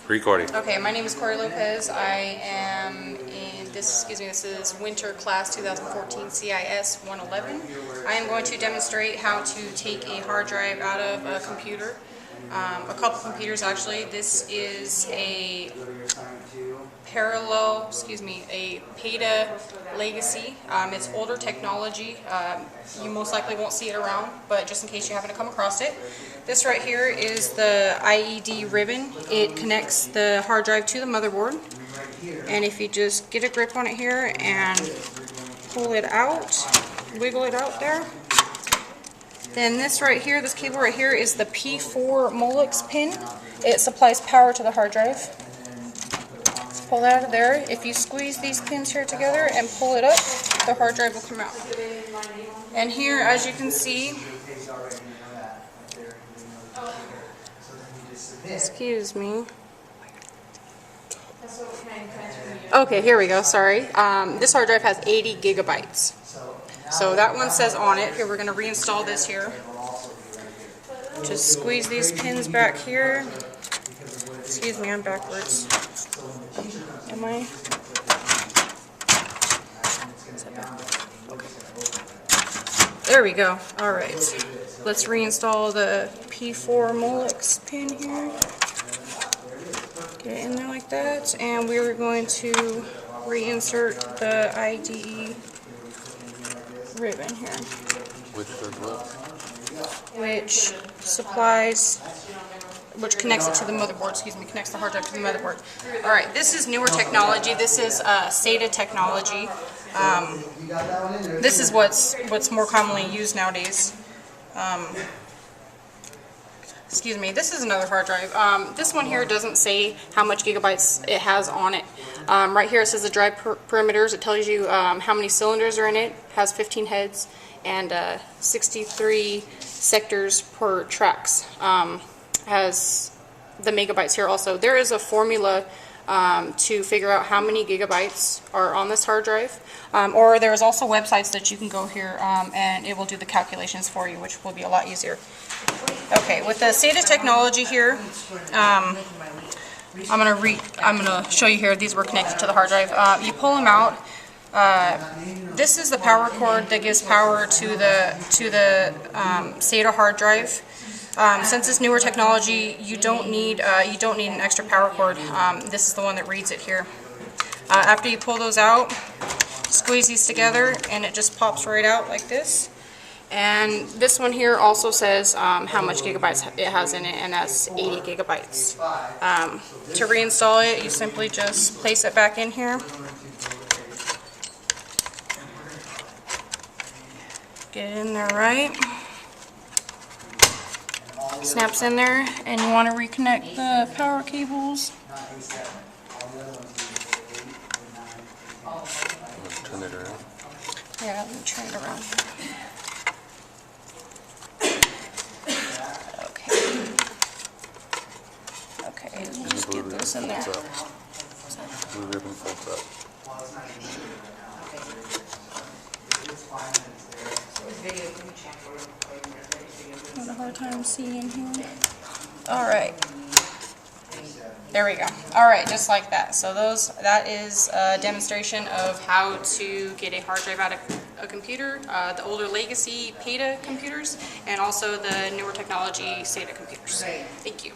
Recording. Okay, my name is Corey Lopez. I am in this, this is winter class 2014 CIS 111. I am going to demonstrate how to take a hard drive out of a computer. A couple computers actually. This is a a PATA legacy. It's older technology. You most likely won't see it around, but just in case you happen to come across it. This right here is the IED ribbon. It connects the hard drive to the motherboard. And if you just get a grip on it here and pull it out, wiggle it out there, then this right here, this cable right here is the P4 Molex pin. It supplies power to the hard drive. Pull that out of there. If you squeeze these pins here together and pull it up, the hard drive will come out. And here, as you can see, excuse me. Okay, here we go, sorry. This hard drive has 80 gigabytes. So that one says on it. Here, we're going to reinstall this here. Just squeeze these pins back here. Excuse me, I'm backwards. Am I? Okay. There we go. Alright. Let's reinstall the P4 Molex pin here. Get it in there like that. And we're going to reinsert the IDE ribbon here. Which supplies, which connects it to the motherboard, connects the hard drive to the motherboard. Alright, this is newer technology. This is SATA technology. This is what's more commonly used nowadays. Excuse me, this is another hard drive. This one here doesn't say how much gigabytes it has on it. Right here it says the drive perimeters. It tells you how many cylinders are in it. It has 15 heads and 63 sectors per tracks. Has the megabytes here also. There is a formula to figure out how many gigabytes are on this hard drive. Or there's also websites that you can go here and it will do the calculations for you, which will be a lot easier. Okay, with the SATA technology here, I'm gonna show you here. These were connected to the hard drive. You pull them out. This is the power cord that gives power to the SATA hard drive. Since it's newer technology, you don't need an extra power cord. This is the one that reads it here. After you pull those out, squeeze these together, and it just pops right out like this. And this one here also says how much gigabytes it has in it, and that's 80 gigabytes. To reinstall it, you simply just place it back in here. Get it in there right. Snaps in there, and you want to reconnect the power cables. Turn it around. Yeah, let me turn it around. Okay, let's just get this in there. Blue ribbon folds up. I have a hard time seeing here. Alright. There we go. Alright, just like that. So that is a demonstration of how to get a hard drive out of a computer, the older legacy PATA computers, and also the newer technology SATA computers. Thank you.